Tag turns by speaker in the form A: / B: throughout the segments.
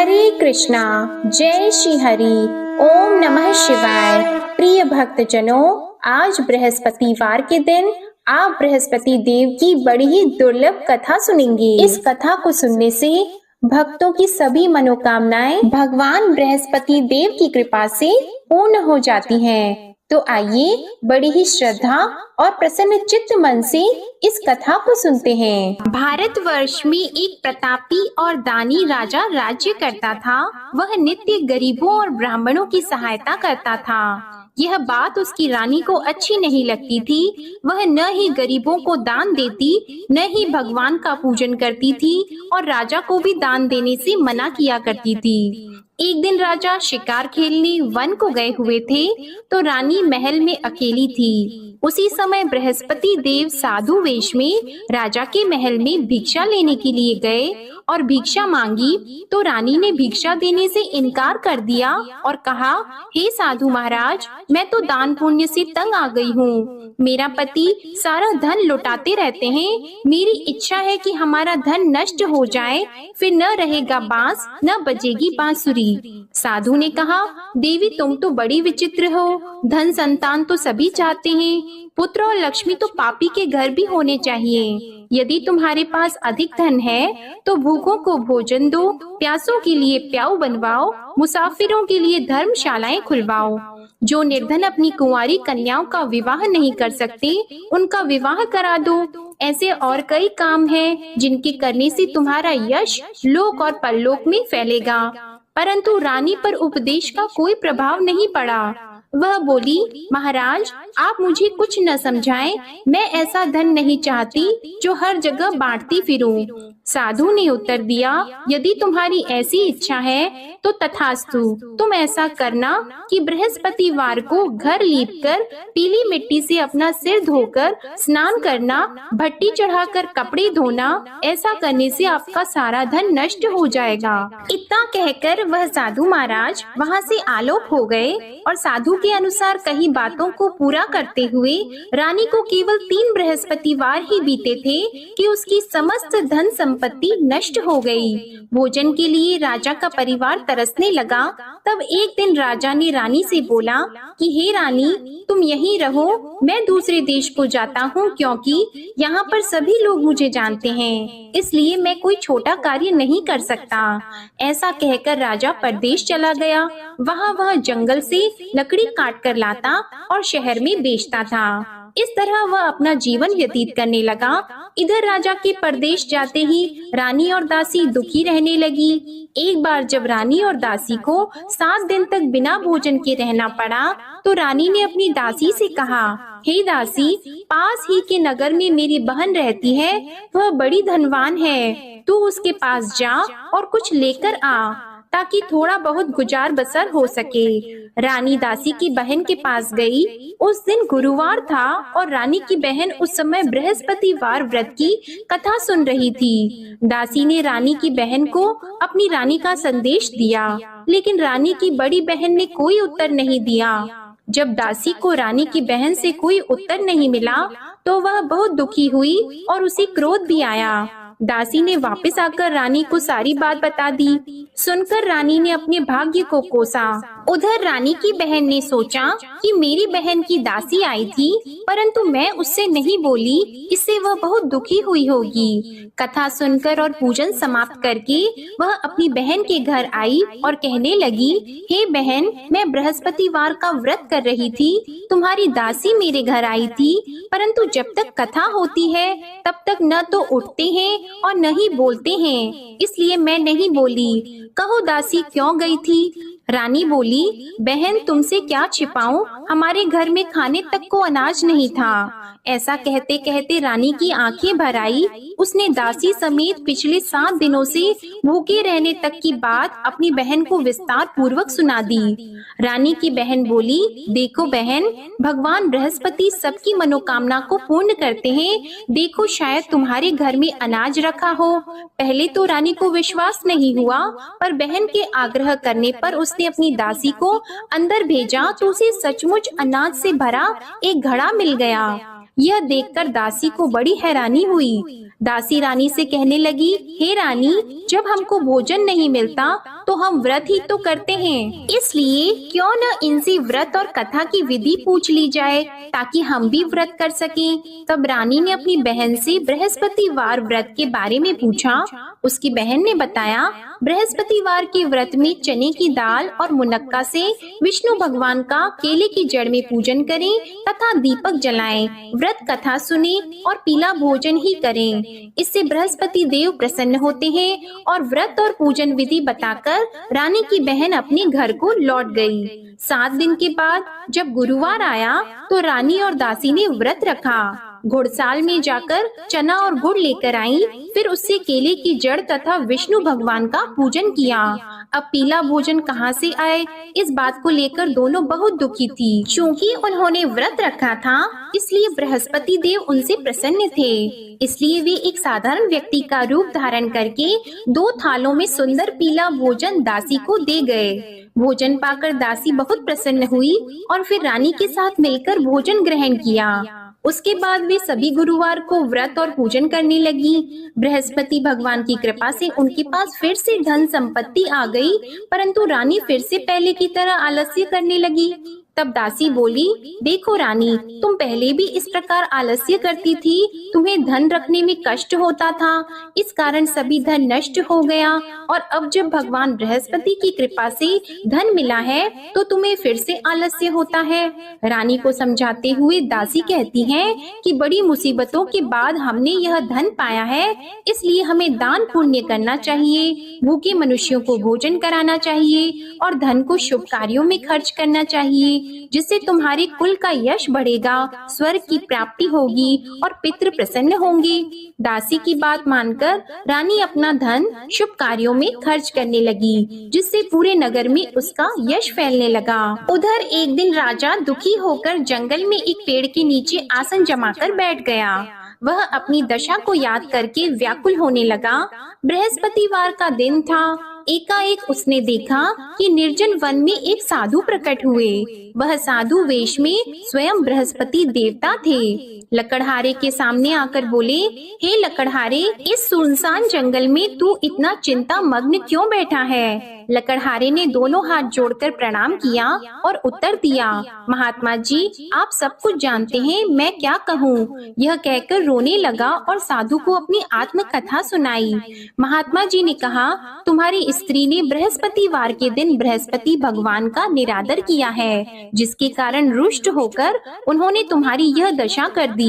A: हरे कृष्णा, जय श्री हरि। ओम नमः शिवाय। प्रिय भक्तजनों, आज बृहस्पतिवार के दिन आप बृहस्पति देव की बड़ी ही दुर्लभ कथा सुनेंगे। इस कथा को सुनने से भक्तों की सभी मनोकामनाएं भगवान बृहस्पति देव की कृपा से पूर्ण हो जाती हैं। तो आइए बड़ी ही श्रद्धा और प्रसन्न चित्त मन से इस कथा को सुनते हैं। भारतवर्ष में एक प्रतापी और दानी राजा राज्य करता था। वह नित्य गरीबों और ब्राह्मणों की सहायता करता था। यह बात उसकी रानी को अच्छी नहीं लगती थी। वह न ही गरीबों को दान देती, न ही भगवान का पूजन करती थी और राजा को भी दान देने से मना किया करती थी। एक दिन राजा शिकार खेलने वन को गए हुए थे, तो रानी महल में अकेली थी। उसी समय बृहस्पति देव साधु वेश में राजा के महल में भिक्षा लेने के लिए गए और भिक्षा मांगी, तो रानी ने भिक्षा देने से इनकार कर दिया और कहा, हे साधु महाराज, मैं तो दान पुण्य से तंग आ गई हूँ। मेरा पति सारा धन लुटाते रहते हैं। मेरी इच्छा है कि हमारा धन नष्ट हो जाए, फिर न रहेगा बांस, न बजेगी बांसुरी। साधु ने कहा, देवी तुम तो बड़ी विचित्र हो। धन संतान तो सभी चाहते हैं, पुत्र और लक्ष्मी तो पापी के घर भी होने चाहिए। यदि तुम्हारे पास अधिक धन है तो भूखों को भोजन दो, प्यासों के लिए प्याऊ बनवाओ, मुसाफिरों के लिए धर्मशालाएं खुलवाओ। जो निर्धन अपनी कुंवारी कन्याओं का विवाह नहीं कर सकते, उनका विवाह करा दो। ऐसे और कई काम हैं जिनके करने से तुम्हारा यश लोक और परलोक में फैलेगा। परंतु रानी पर उपदेश का कोई प्रभाव नहीं पड़ा। वह बोली, महाराज आप मुझे कुछ न समझाएं, मैं ऐसा धन नहीं चाहती जो हर जगह बांटती फिरूं। साधु ने उत्तर दिया, यदि तुम्हारी ऐसी इच्छा है तो तथास्तु। तुम ऐसा करना कि बृहस्पतिवार को घर लीपकर पीली मिट्टी से अपना सिर धोकर स्नान करना, भट्टी चढ़ाकर कपड़े धोना। ऐसा करने से आपका सारा धन नष्ट हो जाएगा। इतना कहकर वह साधु महाराज वहाँ से आलोक हो गए और साधु के अनुसार कही बातों को पूरा करते हुए रानी को केवल 3 बृहस्पतिवार ही बीते थे कि उसकी समस्त धन संपत्ति नष्ट हो गई। भोजन के लिए राजा का परिवार तरसने लगा। तब एक दिन राजा ने रानी से बोला कि हे रानी, तुम यहीं रहो, मैं दूसरे देश को जाता हूँ, क्योंकि यहाँ पर सभी लोग मुझे जानते हैं, इसलिए मैं कोई छोटा कार्य नहीं कर सकता। ऐसा कहकर राजा परदेश चला गया। वह जंगल से लकड़ी काट कर लाता और शहर में बेचता था। इस तरह वह अपना जीवन व्यतीत करने लगा। इधर राजा के परदेश जाते ही रानी और दासी दुखी रहने लगी। एक बार जब रानी और दासी को 7 दिन तक बिना भोजन के रहना पड़ा, तो रानी ने अपनी दासी से कहा, हे दासी, पास ही के नगर में मेरी बहन रहती है, वह बड़ी धनवान है, तू उसके पास जा और कुछ लेकर आ, ताकि थोड़ा बहुत गुजार बसर हो सके। रानी दासी की बहन के पास गई। उस दिन गुरुवार था और रानी की बहन उस समय बृहस्पतिवार व्रत की कथा सुन रही थी। दासी ने रानी की बहन को अपनी रानी का संदेश दिया, लेकिन रानी की बड़ी बहन ने कोई उत्तर नहीं दिया। जब दासी को रानी की बहन से कोई उत्तर नहीं मिला, तो वह बहुत दुखी हुई और उसे क्रोध भी आया। दासी ने वापस आकर रानी को सारी बात बता दी। सुनकर रानी ने अपने भाग्य को कोसा। उधर रानी की बहन ने सोचा कि मेरी बहन की दासी आई थी, परंतु मैं उससे नहीं बोली, इससे वह बहुत दुखी हुई होगी। कथा सुनकर और पूजन समाप्त करके वह अपनी बहन के घर आई और कहने लगी, हे बहन, मैं बृहस्पतिवार का व्रत कर रही थी, तुम्हारी दासी मेरे घर आई थी, परंतु जब तक कथा होती है तब तक न तो उठते हैं और न ही बोलते हैं, इसलिए मैं नहीं बोली। कहो दासी क्यों गई थी? रानी बोली, बहन तुमसे क्या छिपाऊं, हमारे घर में खाने तक को अनाज नहीं था। ऐसा कहते कहते रानी की आंखें भर आई। उसने दासी समेत पिछले 7 दिनों से भूखे रहने तक की बात अपनी बहन को विस्तार पूर्वक सुना दी। रानी की बहन बोली, देखो बहन, भगवान बृहस्पति सबकी मनोकामना को पूर्ण करते हैं। देखो शायद तुम्हारे घर में अनाज रखा हो। पहले तो रानी को विश्वास नहीं हुआ, पर बहन के आग्रह करने पर उसने अपनी दासी को अंदर भेजा तो उसे सचमुच अनाज से भरा एक घड़ा मिल गया। यह देखकर दासी को बड़ी हैरानी हुई। दासी रानी से कहने लगी, हे रानी, जब हमको भोजन नहीं मिलता तो हम व्रत ही तो करते हैं, इसलिए क्यों न इनसे व्रत और कथा की विधि पूछ ली जाए ताकि हम भी व्रत कर सकें। तब रानी ने अपनी बहन से बृहस्पतिवार व्रत के बारे में पूछा। उसकी बहन ने बताया, बृहस्पतिवार के व्रत में चने की दाल और मुनक्का से विष्णु भगवान का केले की जड़ में पूजन करें तथा दीपक जलाएं, व्रत कथा सुने और पीला भोजन ही करें। इससे बृहस्पति देव प्रसन्न होते हैं। और व्रत और पूजन विधि बताकर रानी की बहन अपने घर को लौट गई। 7 दिन के बाद जब गुरुवार आया तो रानी और दासी ने व्रत रखा। घुड़साल में जाकर चना और गुड़ लेकर आई, फिर उससे केले की जड़ तथा विष्णु भगवान का पूजन किया। अब पीला भोजन कहाँ से आए, इस बात को लेकर दोनों बहुत दुखी थी। क्योंकि उन्होंने व्रत रखा था, इसलिए बृहस्पति देव उनसे प्रसन्न थे। इसलिए वे एक साधारण व्यक्ति का रूप धारण करके 2 थालों में सुंदर पीला भोजन दासी को दे गए। भोजन पाकर दासी बहुत प्रसन्न हुई और फिर रानी के साथ मिलकर भोजन ग्रहण किया। उसके बाद वे सभी गुरुवार को व्रत और पूजन करने लगी। बृहस्पति भगवान की कृपा से उनके पास फिर से धन संपत्ति आ गई, परंतु रानी फिर से पहले की तरह आलस्य करने लगी। तब दासी बोली, देखो रानी, तुम पहले भी इस प्रकार आलस्य करती थी, तुम्हें धन रखने में कष्ट होता था, इस कारण सभी धन नष्ट हो गया, और अब जब भगवान बृहस्पति की कृपा से धन मिला है तो तुम्हें फिर से आलस्य होता है। रानी को समझाते हुए दासी कहती है कि बड़ी मुसीबतों के बाद हमने यह धन पाया है, इसलिए हमें दान पुण्य करना चाहिए, भूखे मनुष्यों को भोजन कराना चाहिए और धन को शुभ कार्यों में खर्च करना चाहिए, जिससे तुम्हारे कुल का यश बढ़ेगा, स्वर्ग की प्राप्ति होगी और पितृ प्रसन्न होंगे। दासी की बात मानकर रानी अपना धन शुभ कार्यों में खर्च करने लगी, जिससे पूरे नगर में उसका यश फैलने लगा। उधर एक दिन राजा दुखी होकर जंगल में एक पेड़ के नीचे आसन जमाकर बैठ गया। वह अपनी दशा को याद करके व्याकुल होने लगा। बृहस्पतिवार का दिन था। एकाएक उसने देखा कि निर्जन वन में एक साधु प्रकट हुए। वह साधु वेश में स्वयं बृहस्पति देवता थे। लकड़हारे के सामने आकर बोले, हे लकड़हारे, इस सुनसान जंगल में तू इतना चिंता मग्न क्यों बैठा है? लकड़हारे ने दोनों हाथ जोड़कर प्रणाम किया और उत्तर दिया, महात्मा जी, आप सब कुछ जानते हैं, मैं क्या कहूँ। यह कहकर रोने लगा और साधु को अपनी आत्म कथा सुनाई। महात्मा जी ने कहा, तुम्हारी स्त्री ने बृहस्पतिवार के दिन बृहस्पति भगवान का निरादर किया है, जिसके कारण रुष्ट होकर उन्होंने तुम्हारी यह दशा कर दी।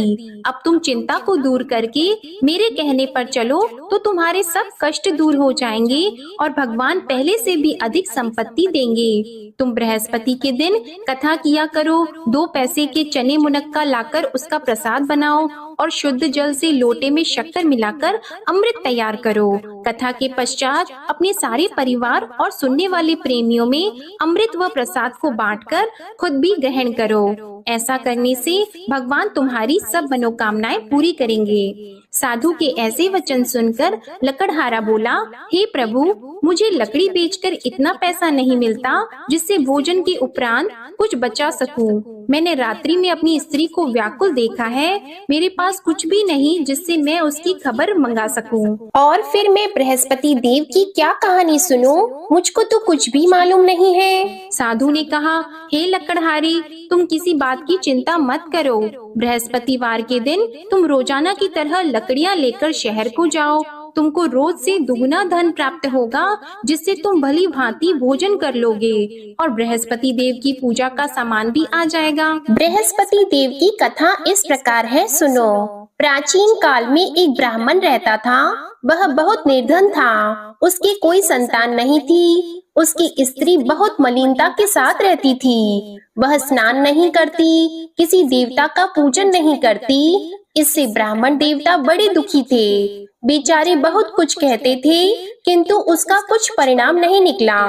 A: अब तुम चिंता को दूर करके मेरे कहने पर चलो तो तुम्हारे सब कष्ट दूर हो जाएंगे और भगवान पहले से भी अधिक संपत्ति देंगे। तुम बृहस्पति के दिन कथा किया करो, 2 पैसे के चने मुनक्का लाकर उसका प्रसाद बनाओ और शुद्ध जल से लोटे में शक्कर मिलाकर अमृत तैयार करो। कथा के पश्चात अपने सारे परिवार और सुनने वाले प्रेमियों में अमृत व प्रसाद को बांटकर खुद भी ग्रहण करो। ऐसा करने से भगवान तुम्हारी सब मनोकामनाएं पूरी करेंगे। साधु के ऐसे वचन सुनकर लकड़हारा बोला, हे प्रभु, मुझे लकड़ी बेचकर इतना पैसा नहीं मिलता जिससे भोजन के उपरांत कुछ बचा सकूं। मैंने रात्रि में अपनी स्त्री को व्याकुल देखा है, मेरे पास कुछ भी नहीं जिससे मैं उसकी खबर मंगा सकूं।
B: और फिर मैं बृहस्पति देव की क्या कहानी सुनूं? मुझको तो कुछ भी मालूम नहीं है।
A: साधु ने कहा, हे लकड़हारी, तुम किसी बात की चिंता मत करो। बृहस्पतिवार के दिन तुम रोजाना की तरह लकड़ियां लेकर शहर को जाओ। तुमको रोज से दुगना धन प्राप्त होगा, जिससे तुम भली भांति भोजन कर लोगे और बृहस्पति देव की पूजा का सामान भी आ जाएगा।
B: बृहस्पति देव की कथा इस प्रकार है, सुनो। प्राचीन काल में एक ब्राह्मण रहता था। वह बहुत निर्धन था। उसकी कोई संतान नहीं थी। उसकी स्त्री बहुत मलिनता के साथ रहती थी। वह स्नान नहीं करती, किसी देवता का पूजन नहीं करती। इससे ब्राह्मण देवता बड़े दुखी थे। बेचारे बहुत कुछ कहते थे, किंतु उसका कुछ परिणाम नहीं निकला।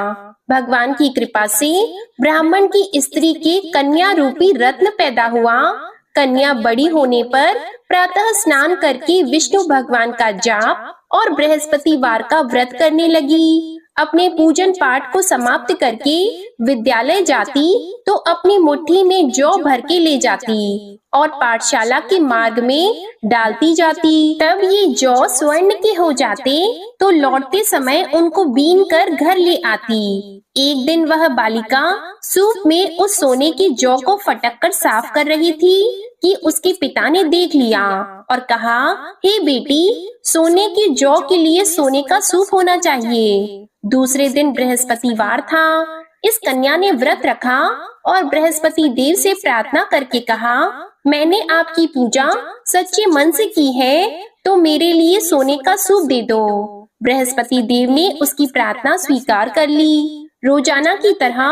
B: भगवान की कृपा से ब्राह्मण की स्त्री के कन्या रूपी रत्न पैदा हुआ। कन्या बड़ी होने पर प्रातः स्नान करके विष्णु भगवान का जाप और बृहस्पतिवार का व्रत करने लगी। अपने पूजन पाठ को समाप्त करके विद्यालय जाती तो अपनी मुट्ठी में जौ भर के ले जाती और पाठशाला के मार्ग में डालती जाती। तब ये जौ स्वर्ण के हो जाते तो लौटते समय उनको बीन कर घर ले आती। एक दिन वह बालिका सूप में उस सोने की जौ को फटक कर साफ कर रही थी कि उसके पिता ने देख लिया और कहा, हे बेटी, सोने की जौ के लिए सोने का सूप होना चाहिए। दूसरे दिन बृहस्पतिवार था। इस कन्या ने व्रत रखा और बृहस्पति देव से प्रार्थना करके कहा, मैंने आपकी पूजा सच्चे मन से की है तो मेरे लिए सोने का सूप दे दो। बृहस्पति देव ने उसकी प्रार्थना स्वीकार कर ली। रोजाना की तरह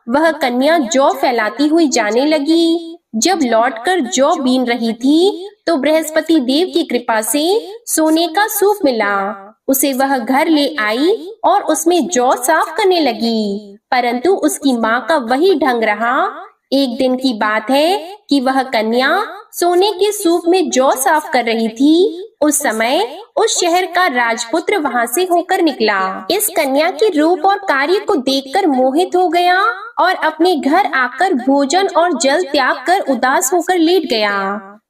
B: वह कन्या जौ फैलाती हुई जाने लगी। जब लौटकर जौ बीन रही थी तो बृहस्पति देव की कृपा से सोने का सूप मिला। उसे वह घर ले आई और उसमें जौ साफ करने लगी, परंतु उसकी माँ का वही ढंग रहा। एक दिन की बात है कि वह कन्या सोने के सूप में जौ साफ कर रही थी। उस समय उस शहर का राजपुत्र वहां से होकर निकला। इस कन्या के रूप और कार्य को देखकर मोहित हो गया और अपने घर आकर भोजन और जल त्याग कर उदास होकर लेट गया।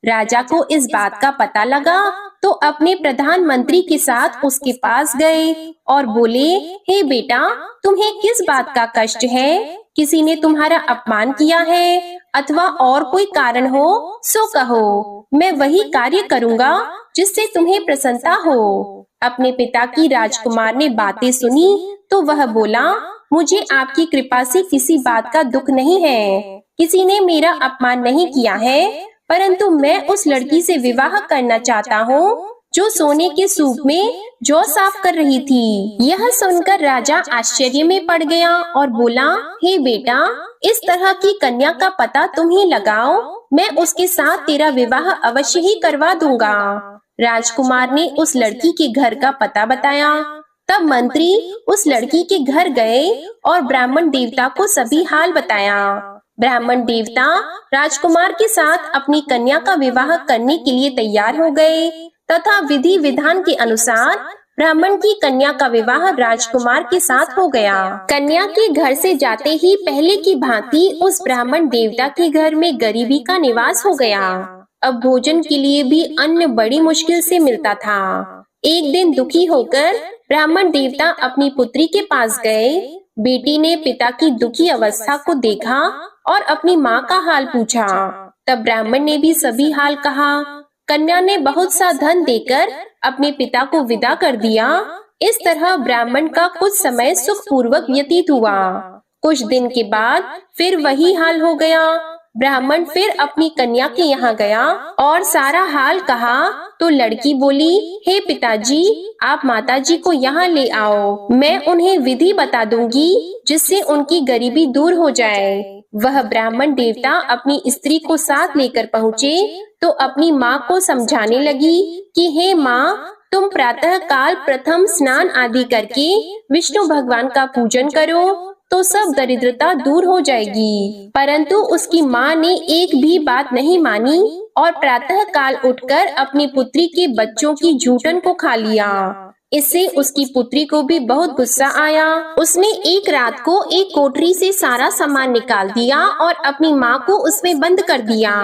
B: राजा को इस बात का पता लगा तो अपने प्रधानमंत्री के साथ उसके पास गए और बोले, हे बेटा, तुम्हें किस बात का कष्ट है? किसी ने तुम्हारा अपमान किया है अथवा और कोई कारण हो सो कहो, मैं वही कार्य करूँगा जिससे तुम्हें प्रसन्नता हो। अपने पिता की राजकुमार ने बातें सुनी तो वह बोला, मुझे आपकी कृपा से किसी बात का दुख नहीं है। किसी ने मेरा अपमान नहीं किया है, परंतु मैं उस लड़की से विवाह करना चाहता हूँ जो सोने के सूप में जौ साफ कर रही थी। यह सुनकर राजा आश्चर्य में पड़ गया और बोला, हे बेटा, इस तरह की कन्या का पता तुम ही लगाओ, मैं उसके साथ तेरा विवाह अवश्य ही करवा दूंगा। राजकुमार ने उस लड़की के घर का पता बताया। तब मंत्री उस लड़की के घर गए और ब्राह्मण देवता को सभी हाल बताया। ब्राह्मण देवता राजकुमार के साथ अपनी कन्या का विवाह करने के लिए तैयार हो गए तथा विधि विधान के अनुसार ब्राह्मण की कन्या का विवाह राजकुमार के साथ हो गया। कन्या के घर से जाते ही पहले की भांति उस ब्राह्मण देवता के घर में गरीबी का निवास हो गया। अब भोजन के लिए भी अन्न बड़ी मुश्किल से मिलता था। एक दिन दुखी होकर ब्राह्मण देवता अपनी पुत्री के पास गए। बेटी ने पिता की दुखी अवस्था को देखा और अपनी माँ का हाल पूछा। तब ब्राह्मण ने भी सभी हाल कहा। कन्या ने बहुत सा धन देकर अपने पिता को विदा कर दिया। इस तरह ब्राह्मण का कुछ समय सुख पूर्वक व्यतीत हुआ। कुछ दिन के बाद फिर वही हाल हो गया। ब्राह्मण फिर अपनी कन्या के यहाँ गया और सारा हाल कहा तो लड़की बोली, हे पिताजी, आप माताजी को यहाँ ले आओ, मैं उन्हें विधि बता दूंगी जिससे उनकी गरीबी दूर हो जाए। वह ब्राह्मण देवता अपनी स्त्री को साथ लेकर पहुँचे तो अपनी माँ को समझाने लगी कि हे माँ, तुम प्रातः काल प्रथम स्नान आदि करके विष्णु भगवान का पूजन करो तो सब दरिद्रता दूर हो जाएगी। परंतु उसकी माँ ने एक भी बात नहीं मानी और प्रातः काल उठकर अपनी पुत्री के बच्चों की जूठन को खा लिया। इससे उसकी पुत्री को भी बहुत गुस्सा आया। उसने एक रात को एक कोठरी से सारा सामान निकाल दिया और अपनी माँ को उसमें बंद कर दिया।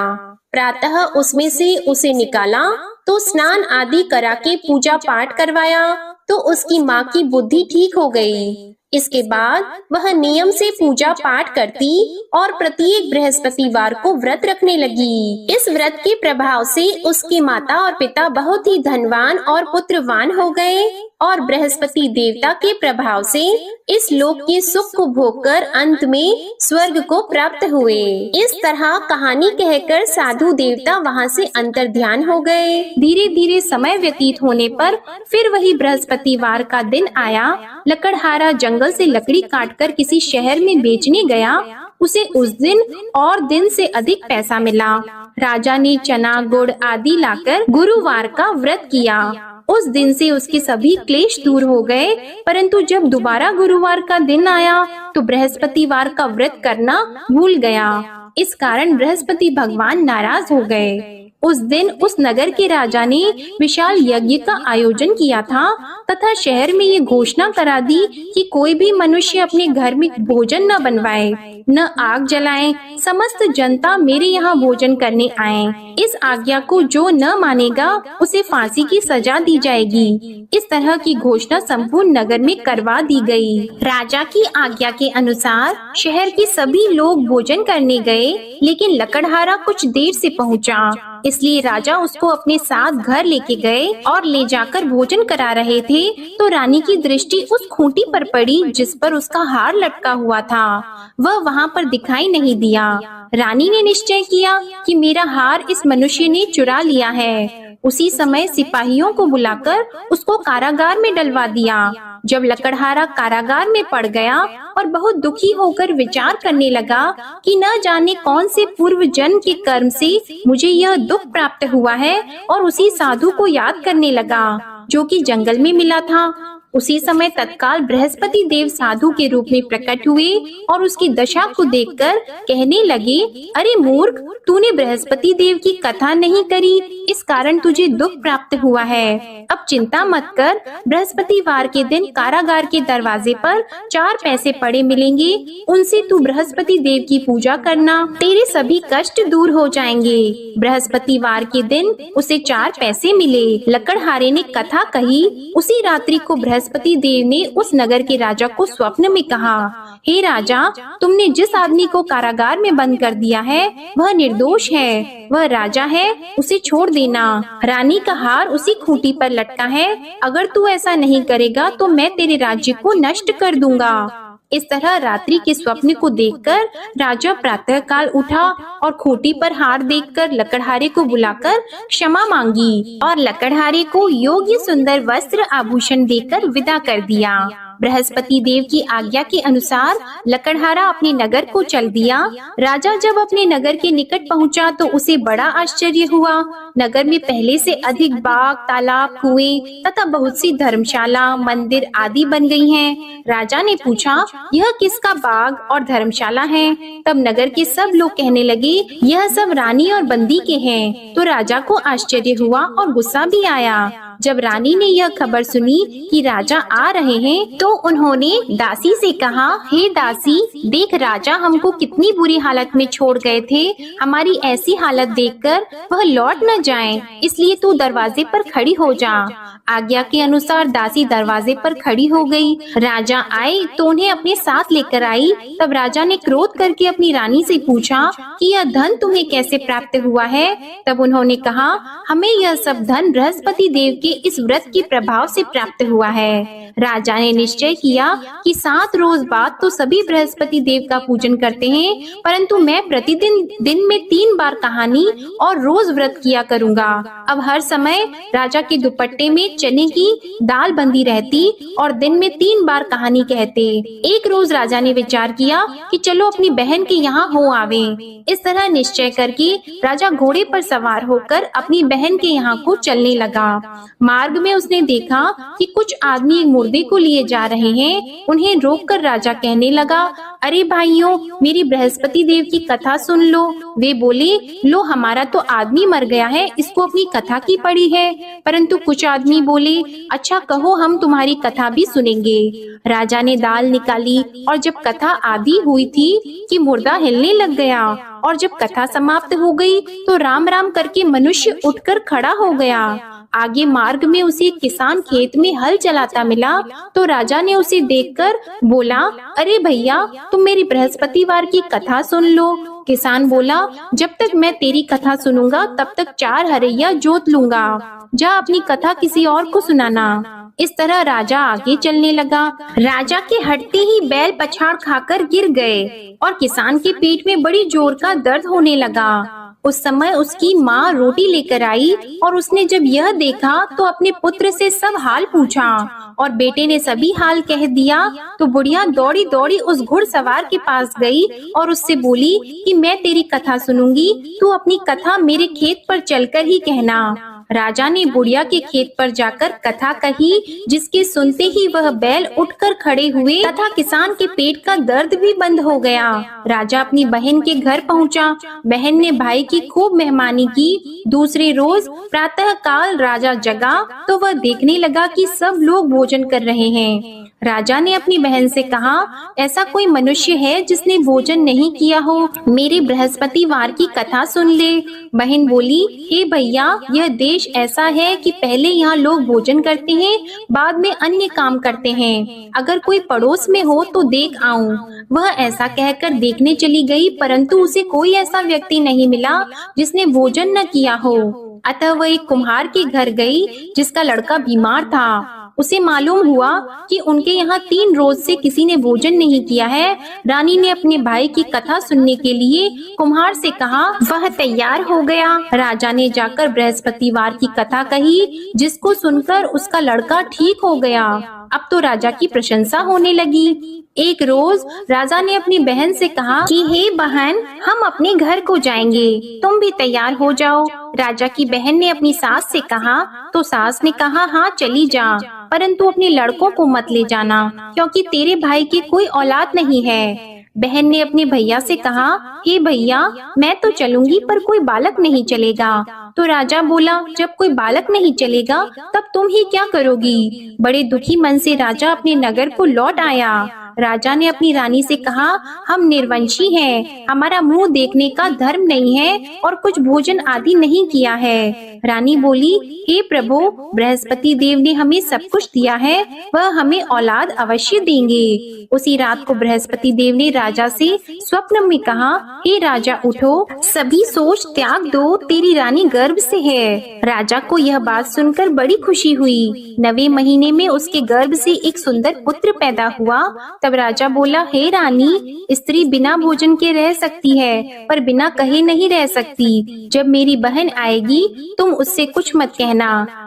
B: प्रातः उसमें से उसे निकाला तो स्नान आदि करा के पूजा पाठ करवाया तो उसकी माँ की बुद्धि ठीक हो गई। इसके बाद वह नियम से पूजा पाठ करती और प्रत्येक बृहस्पतिवार को व्रत रखने लगी। इस व्रत के प्रभाव से उसकी माता और पिता बहुत ही धनवान और पुत्रवान हो गए और बृहस्पति देवता के प्रभाव से इस लोक के सुख को भोगकर अंत में स्वर्ग को प्राप्त हुए। इस तरह कहानी कहकर साधु देवता वहाँ से अंतर्ध्यान हो गए।
A: धीरे धीरे समय व्यतीत होने पर फिर वही बृहस्पतिवार का दिन आया। लकड़हारा जंगल से लकड़ी काटकर किसी शहर में बेचने गया। उसे उस दिन और दिन से अधिक पैसा मिला। राजा ने चना गुड़ आदि लाकर गुरुवार का व्रत किया। उस दिन से उसके सभी क्लेश दूर हो गए। परंतु जब दोबारा गुरुवार का दिन आया तो बृहस्पतिवार का व्रत करना भूल गया। इस कारण बृहस्पति भगवान नाराज हो गए। उस दिन उस नगर के राजा ने विशाल यज्ञ का आयोजन किया था तथा शहर में ये घोषणा करा दी कि कोई भी मनुष्य अपने घर में भोजन न बनवाए, न आग जलाए। समस्त जनता मेरे यहाँ भोजन करने आए। इस आज्ञा को जो न मानेगा उसे फांसी की सजा दी जाएगी। इस तरह की घोषणा संपूर्ण नगर में करवा दी गई।
B: राजा की आज्ञा के अनुसार शहर के सभी लोग भोजन करने गए, लेकिन लकड़हारा कुछ देर से पहुंचा, इसलिए राजा उसको अपने साथ घर लेके गए और ले जाकर भोजन करा रहे थे तो रानी की दृष्टि उस खूंटी पर पड़ी जिस पर उसका हार लटका हुआ था। वह वहाँ पर दिखाई नहीं दिया। रानी ने निश्चय किया कि मेरा हार इस मनुष्य ने चुरा लिया है। उसी समय सिपाहियों को बुलाकर उसको कारागार में डलवा दिया। जब लकड़हारा कारागार में पड़ गया और बहुत दुखी होकर विचार करने लगा कि न जाने कौन से पूर्व जन्म के कर्म से मुझे यह दुख प्राप्त हुआ है, और उसी साधु को याद करने लगा जो कि जंगल में मिला था। उसी समय तत्काल बृहस्पति देव साधु के रूप में प्रकट हुए और उसकी दशा को देखकर कहने लगे, अरे मूर्ख, तूने बृहस्पति देव की कथा नहीं करी, इस कारण तुझे दुख प्राप्त हुआ है। अब चिंता मत कर, बृहस्पतिवार के दिन कारागार के दरवाजे पर 4 पैसे पड़े मिलेंगे, उनसे तू बृहस्पति देव की पूजा करना, तेरे सभी कष्ट दूर हो जाएंगे। बृहस्पतिवार के दिन उसे 4 पैसे मिले। लकड़हारे ने कथा कही। उसी रात्रि को बृहस्पति देव ने उस नगर के राजा को स्वप्न में कहा, हे राजा, तुमने जिस आदमी को कारागार में बंद कर दिया है वह निर्दोष है, वह राजा है, उसे छोड़ देना। रानी का हार उसी खूंटी पर लटका है, अगर तू ऐसा नहीं करेगा तो मैं तेरे राज्य को नष्ट कर दूंगा। इस तरह रात्रि के स्वप्न को देखकर राजा प्रातः काल उठा और खूंटी पर हार देखकर लकड़हारे को बुलाकर क्षमा मांगी और लकड़हारे को योग्य सुंदर वस्त्र आभूषण देकर विदा कर दिया। बृहस्पति देव की आज्ञा के अनुसार लकड़हारा अपने नगर को चल दिया। राजा जब अपने नगर के निकट पहुंचा तो उसे बड़ा आश्चर्य हुआ। नगर में पहले से अधिक बाग, तालाब, कुएं तथा बहुत सी धर्मशाला, मंदिर आदि बन गई हैं। राजा ने पूछा, यह किसका बाग और धर्मशाला है? तब नगर के सब लोग कहने लगे, यह सब रानी और बंदी के हैं। तो राजा को आश्चर्य हुआ और गुस्सा भी आया। जब रानी ने यह खबर सुनी कि राजा आ रहे हैं तो उन्होंने दासी से कहा, हे दासी, देख राजा हमको कितनी बुरी हालत में छोड़ गए थे, हमारी ऐसी हालत देखकर वह लौट न जाएं, इसलिए तू दरवाजे पर खड़ी हो जा। आज्ञा के अनुसार दासी दरवाजे पर खड़ी हो गई। राजा आए तो उन्हें अपने साथ लेकर आई। तब राजा ने क्रोध करके अपनी रानी से पूछा कि यह धन तुम्हें कैसे प्राप्त हुआ है? तब उन्होंने कहा, हमें यह सब धन बृहस्पति देव के इस व्रत के प्रभाव से प्राप्त हुआ है। राजा ने निश्चय किया कि 7 रोज बाद तो सभी बृहस्पति देव का पूजन करते हैं, परंतु मैं प्रतिदिन दिन में 3 बार कहानी और रोज व्रत किया करूंगा। अब हर समय राजा के दुपट्टे में चने की दाल बंदी रहती और दिन में 3 बार कहानी कहते। एक रोज राजा ने विचार किया कि चलो अपनी बहन के यहाँ हो आवे। इस तरह निश्चय करके राजा घोड़े पर सवार होकर अपनी बहन के यहाँ को चलने लगा। मार्ग में उसने देखा कि कुछ आदमी एक मुर्दे को लिए जा रहे हैं। उन्हें रोककर राजा कहने लगा, अरे भाइयों, मेरी बृहस्पति देव की कथा सुन लो। वे बोले, लो हमारा तो आदमी मर गया है, इसको अपनी कथा की पड़ी है। परंतु कुछ आदमी बोले, अच्छा कहो, हम तुम्हारी कथा भी सुनेंगे। राजा ने दाल निकाली और जब कथा आधी हुई थी कि मुर्दा हिलने लग गया, और जब कथा समाप्त हो गई तो राम राम करके मनुष्य उठकर खड़ा हो गया। आगे मार्ग में उसे एक किसान खेत में हल चलाता मिला तो राजा ने उसे देखकर बोला, अरे भैया, तुम मेरी बृहस्पतिवार की कथा सुन लो। किसान बोला, जब तक मैं तेरी कथा सुनूंगा तब तक 4 हरैया जोत लूंगा, जा अपनी कथा किसी और को सुनाना। इस तरह राजा आगे चलने लगा। राजा के हटते ही बैल पछाड़ खाकर गिर गए और किसान के पेट में बड़ी जोर का दर्द होने लगा। उस समय उसकी माँ रोटी लेकर आई और उसने जब यह देखा तो अपने पुत्र से सब हाल पूछा और बेटे ने सभी हाल कह दिया। तो बुढ़िया दौड़ी दौड़ी उस घुड़सवार के पास गई और उससे बोली कि मैं तेरी कथा सुनूंगी, तू अपनी कथा मेरे खेत पर चलकर ही कहना।
A: राजा ने बुढ़िया के खेत पर जाकर कथा कही, जिसके सुनते ही वह बैल उठकर खड़े हुए तथा किसान के पेट का दर्द भी बंद हो गया। राजा अपनी बहन के घर पहुंचा। बहन ने भाई की खूब मेहमानी की। दूसरे रोज प्रातः काल राजा जगा तो वह देखने लगा कि सब लोग भोजन कर रहे हैं। राजा ने अपनी बहन से कहा, ऐसा कोई मनुष्य है जिसने भोजन नहीं किया हो? मेरे बृहस्पतिवार की कथा सुन ले। बहन बोली, हे भैया, यह देश ऐसा है कि पहले यहाँ लोग भोजन करते हैं, बाद में अन्य काम करते हैं। अगर कोई पड़ोस में हो तो देख आऊं। वह ऐसा कहकर देखने चली गई, परंतु उसे कोई ऐसा व्यक्ति नहीं मिला जिसने भोजन न किया हो। अतः वह एक कुम्हार के घर गई जिसका लड़का बीमार था। उसे मालूम हुआ कि उनके यहाँ 3 रोज से किसी ने भोजन नहीं किया है। रानी ने अपने भाई की कथा सुनने के लिए कुम्हार से कहा। वह तैयार हो गया। राजा ने जाकर बृहस्पतिवार की कथा कही, जिसको सुनकर उसका लड़का ठीक हो गया। अब तो राजा की प्रशंसा होने लगी। एक रोज राजा ने अपनी बहन से कहा कि हे बहन, हम अपने घर को जाएंगे, तुम भी तैयार हो जाओ। राजा की बहन ने अपनी सास से कहा तो सास ने कहा, हाँ चली जा, परंतु अपने लड़कों को मत ले जाना, क्योंकि तेरे भाई की कोई औलाद नहीं है। बहन ने अपने भैया से कहा, हे भैया, मैं तो चलूंगी पर कोई बालक नहीं चलेगा। तो राजा बोला, जब कोई बालक नहीं चलेगा तब तुम ही क्या करोगी? बड़े दुखी मन से राजा अपने नगर को लौट आया। राजा ने अपनी रानी से कहा, हम निर्वंशी हैं, हमारा मुंह देखने का धर्म नहीं है और कुछ भोजन आदि नहीं किया है। रानी बोली, हे प्रभु, बृहस्पति देव ने हमें सब कुछ दिया है, वह हमें औलाद अवश्य देंगे। उसी रात को बृहस्पति देव ने राजा से स्वप्न में कहा, हे राजा उठो, सभी सोच त्याग दो, तेरी रानी गर्भ से है। राजा को यह बात सुनकर बड़ी खुशी हुई। 9वें महीने में उसके गर्भ से एक सुंदर पुत्र पैदा हुआ। तब राजा बोला, हे रानी, स्त्री बिना भोजन के रह सकती है, पर बिना कहे नहीं रह सकती। जब मेरी बहन आएगी तुम उससे कुछ मत कहना।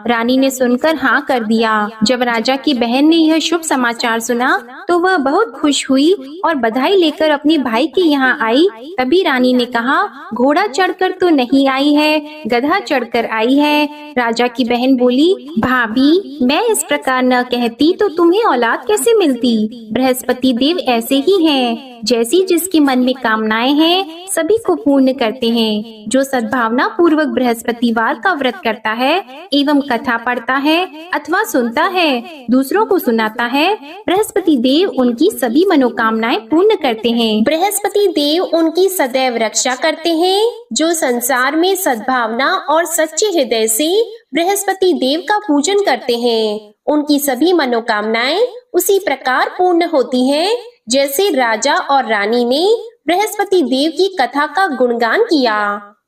A: रानी ने सुनकर हाँ कर दिया। जब राजा की बहन ने यह शुभ समाचार सुना तो वह बहुत खुश हुई और बधाई लेकर अपने भाई के यहाँ आई। तभी रानी ने कहा, घोड़ा चढ़कर तो नहीं आई है, गधा चढ़कर आई है। राजा की बहन बोली, भाभी, मैं इस प्रकार न कहती तो तुम्हें औलाद कैसे मिलती? बृहस्पति देव ऐसे ही हैं, जैसी जिसके मन में कामनाएं हैं सभी को पूर्ण करते हैं। जो सद्भावना पूर्वक बृहस्पतिवार का व्रत करता है एवं कथा पढ़ता है अथवा सुनता है, दूसरों को सुनाता है, बृहस्पति देव उनकी सभी मनोकामनाएं पूर्ण करते हैं।
B: बृहस्पति देव उनकी सदैव रक्षा करते हैं। जो संसार में सद्भावना और सच्चे हृदय से बृहस्पति देव का पूजन करते हैं, उनकी सभी मनोकामनाएं उसी प्रकार पूर्ण होती हैं, जैसे राजा और रानी ने बृहस्पति देव की कथा का गुणगान किया।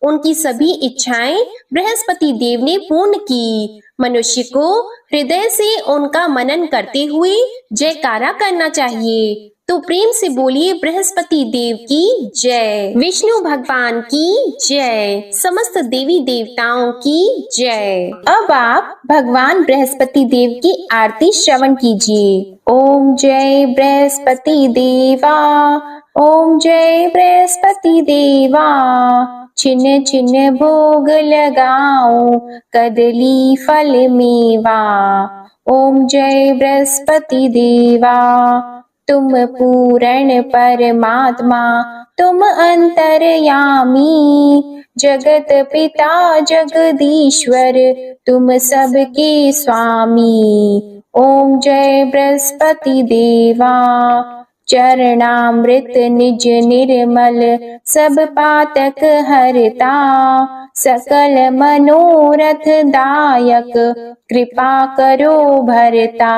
B: उनकी सभी इच्छाएं बृहस्पति देव ने पूर्ण की। मनुष्य को हृदय से उनका मनन करते हुए जयकारा करना चाहिए। तो प्रेम से बोलिए, बृहस्पति देव की जय, विष्णु भगवान की जय, समस्त देवी देवताओं की जय।
A: अब आप भगवान बृहस्पति देव की आरती श्रवण कीजिए। ओम जय बृहस्पति देवा, ओम जय बृहस्पति देवा, छिन्न छिन्न भोग लगाओ, कदली फल मेवा। ओम जय बृहस्पति देवा, तुम पूर्ण परमात्मा, तुम अंतर्यामी, जगत पिता जगदीश्वर, तुम सबके स्वामी। ओम जय बृहस्पति देवा, चरणामृत निज निर्मल, सब पातक हरता, सकल मनोरथ दायक, कृपा करो भरता।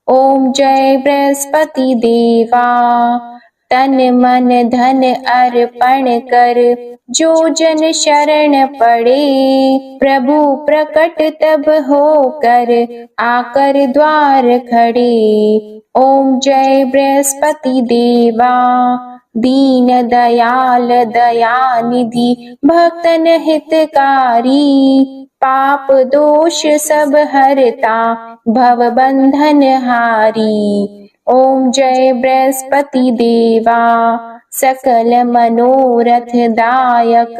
A: ओम जय बृहस्पति देवा, तन मन धन अर्पण कर, जो जन शरण पड़े, प्रभु प्रकट तब होकर, आकर द्वार खड़े। ओम जय बृहस्पति देवा, दीन दयाल दयानिधि, भक्तन हितकारी, पाप दोष सब हरता, भव बंधन हारी। ओम जय बृहस्पति देवा, सकल मनोरथ दायक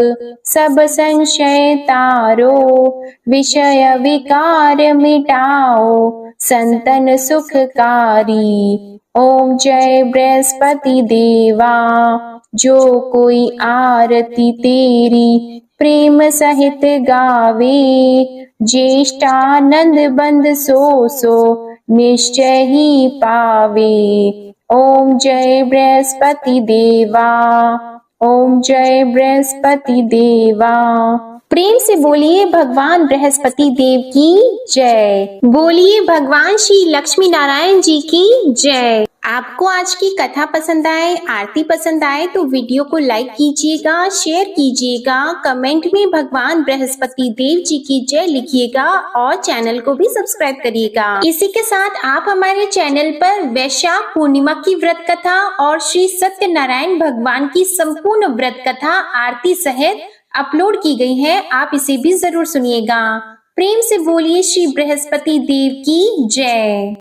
A: सब संशय तारो, विषय विकार मिटाओ संतन सुखकारी। ओम जय बृहस्पति देवा, जो कोई आरती तेरी प्रेम सहित गावे, ज्येष्ठानंद बंद सो निश्चय ही पावे। ओम जय बृहस्पति देवा, ओम जय बृहस्पति देवा। प्रेम से बोलिए भगवान बृहस्पति देव की जय।
B: बोलिए भगवान श्री लक्ष्मी नारायण जी की जय। आपको आज की कथा पसंद आए, आरती पसंद आए तो वीडियो को लाइक कीजिएगा, शेयर कीजिएगा, कमेंट में भगवान बृहस्पति देव जी की जय लिखिएगा और चैनल को भी सब्सक्राइब करिएगा। इसी के साथ आप हमारे चैनल पर वैशाख पूर्णिमा की व्रत कथा और श्री सत्यनारायण भगवान की संपूर्ण व्रत कथा आरती सहित अपलोड की गई है, आप इसे भी जरूर सुनिएगा। प्रेम से बोलिए श्री बृहस्पति देव की जय।